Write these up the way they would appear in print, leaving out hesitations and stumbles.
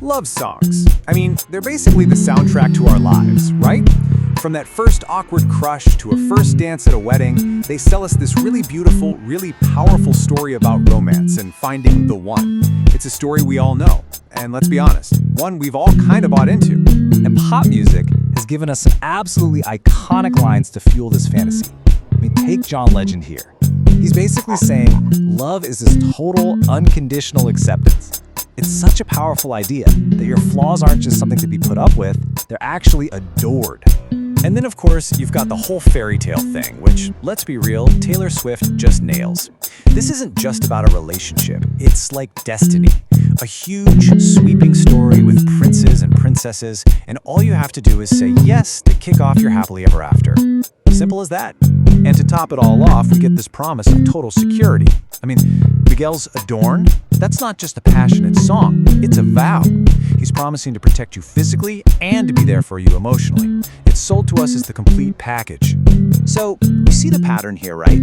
Love songs. I mean, they're basically the soundtrack to our lives, right? From that first awkward crush to a first dance at a wedding, they sell us this really beautiful, really powerful story about romance and finding the one. It's a story we all know, and let's be honest, one we've all kind of bought into. And pop music has given us some absolutely iconic lines to fuel this fantasy. I mean, take John Legend here. He's basically saying love is this total, unconditional acceptance. It's such a powerful idea that your flaws aren't just something to be put up with, they're actually adored. And then, of course, you've got the whole fairy tale thing, which, let's be real, Taylor Swift just nails. This isn't just about a relationship, it's like destiny. A huge, sweeping story with princes and princesses, and all you have to do is say yes to kick off your happily ever after. Simple as that. And to top it all off, we get this promise of total security. I mean, Miguel's Adorn? That's not just a passionate song, it's a vow. He's promising to protect you physically and to be there for you emotionally. It's sold to us as the complete package. So, you see the pattern here, right?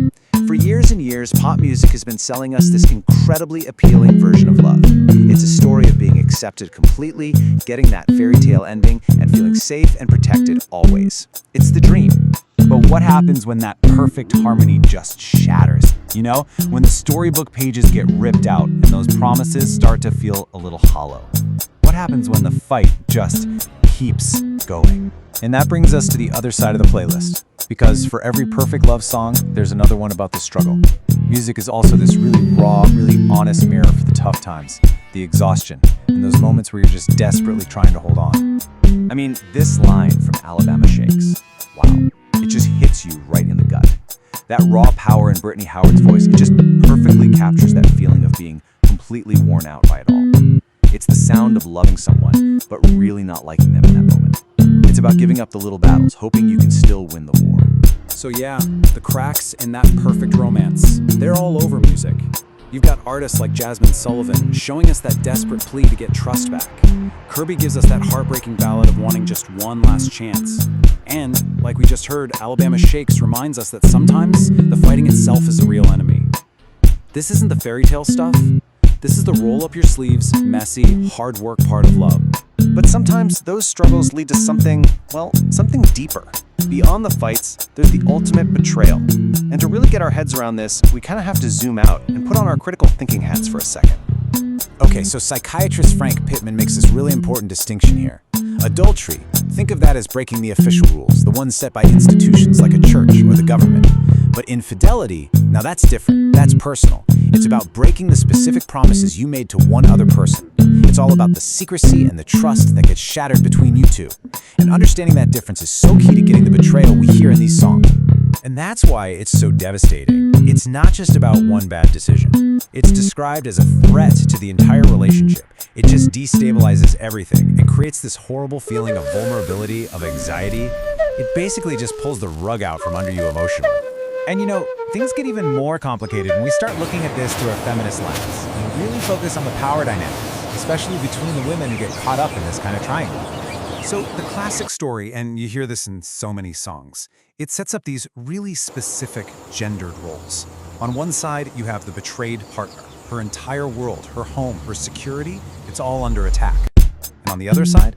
For years and years, pop music has been selling us this incredibly appealing version of love. It's a story of being accepted completely, getting that fairy tale ending, and feeling safe and protected always. It's the dream. But what happens when that perfect harmony just shatters? You know, when the storybook pages get ripped out and those promises start to feel a little hollow? What happens when the fight just keeps going? And that brings us to the other side of the playlist. Because for every perfect love song, there's another one about the struggle. Music is also this really raw, really honest mirror for the tough times, the exhaustion, and those moments where you're just desperately trying to hold on. I mean, this line from Alabama Shakes, wow, it just hits you right in the gut. That raw power in Brittany Howard's voice, it just perfectly captures that feeling of being completely worn out by it all. It's the sound of loving someone, but really not liking them in that moment. It's about giving up the little battles, hoping you can still win the war. So yeah, the cracks in that perfect romance, they're all over music. You've got artists like Jasmine Sullivan showing us that desperate plea to get trust back. Kirby gives us that heartbreaking ballad of wanting just one last chance. And, like we just heard, Alabama Shakes reminds us that sometimes the fighting itself is the real enemy. This isn't the fairy tale stuff. This is the roll-up-your-sleeves, messy, hard work part of love. But sometimes those struggles lead to something, well, something deeper. Beyond the fights, there's the ultimate betrayal. And to really get our heads around this, we kind of have to zoom out and put on our critical thinking hats for a second. Okay, so psychiatrist Frank Pittman makes this really important distinction here. Adultery, think of that as breaking the official rules, the ones set by institutions like a church or the government. But infidelity, now that's different, that's personal. It's about breaking the specific promises you made to one other person. It's all about the secrecy and the trust that gets shattered between you two. And understanding that difference is so key to getting the betrayal we hear in these songs. And that's why it's so devastating. It's not just about one bad decision. It's described as a threat to the entire relationship. It just destabilizes everything. It creates this horrible feeling of vulnerability, of anxiety. It basically just pulls the rug out from under you emotionally. And you know, things get even more complicated when we start looking at this through a feminist lens and really focus on the power dynamics, especially between the women who get caught up in this kind of triangle. So the classic story, and you hear this in so many songs, it sets up these really specific gendered roles. On one side, you have the betrayed partner. Her entire world, her home, her security, it's all under attack. And on the other side,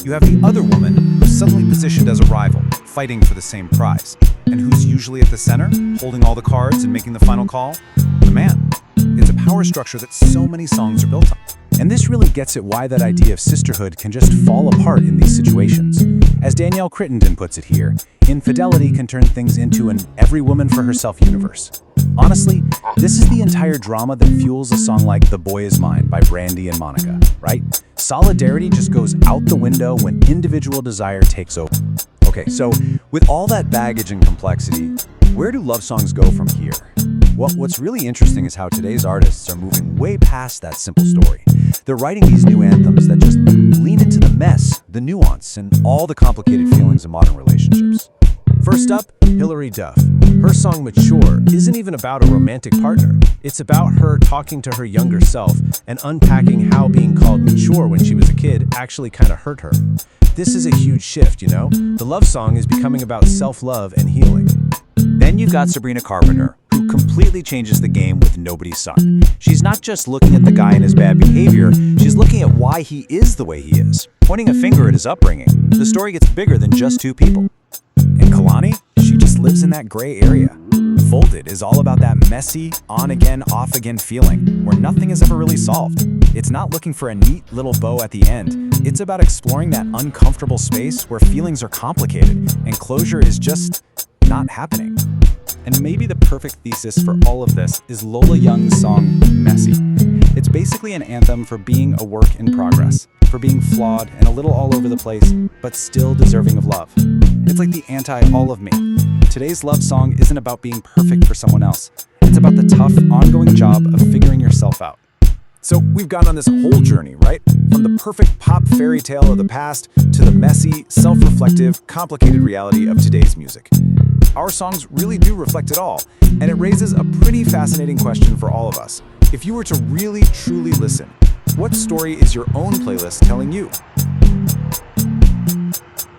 you have the other woman who's suddenly positioned as a rival, fighting for the same prize. And who's usually at the center, holding all the cards and making the final call? The man. It's a power structure that so many songs are built on. And this really gets at why that idea of sisterhood can just fall apart in these situations. As Danielle Crittenden puts it here, infidelity can turn things into an every woman for herself universe. Honestly, this is the entire drama that fuels a song like The Boy Is Mine by Brandy and Monica, right? Solidarity just goes out the window when individual desire takes over. Okay, so with all that baggage and complexity, where do love songs go from here? Well, what's really interesting is how today's artists are moving way past that simple story. They're writing these new anthems that just lean into the mess, the nuance, and all the complicated feelings of modern relationships. First up, Hilary Duff. Her song Mature isn't even about a romantic partner. It's about her talking to her younger self and unpacking how being called mature when she was a kid actually kind of hurt her. This is a huge shift, you know? The love song is becoming about self-love and healing. Then you've got Sabrina Carpenter, who completely changes the game with Nobody's Son. She's not just looking at the guy and his bad behavior, she's looking at why he is the way he is, pointing a finger at his upbringing. The story gets bigger than just two people. And Kalani, she just lives in that gray area. Folded is all about that messy, on-again, off-again feeling, where nothing is ever really solved. It's not looking for a neat little bow at the end. It's about exploring that uncomfortable space where feelings are complicated, and closure is just not happening. And maybe the perfect thesis for all of this is Lola Young's song, Messy. It's basically an anthem for being a work in progress, for being flawed and a little all over the place, but still deserving of love. It's like the anti-all of me. Today's love song isn't about being perfect for someone else. It's about the tough, ongoing job of figuring yourself out. So we've gone on this whole journey, right? From the perfect pop fairy tale of the past to the messy, self-reflective, complicated reality of today's music. Our songs really do reflect it all, and it raises a pretty fascinating question for all of us. If you were to really, truly listen, what story is your own playlist telling you?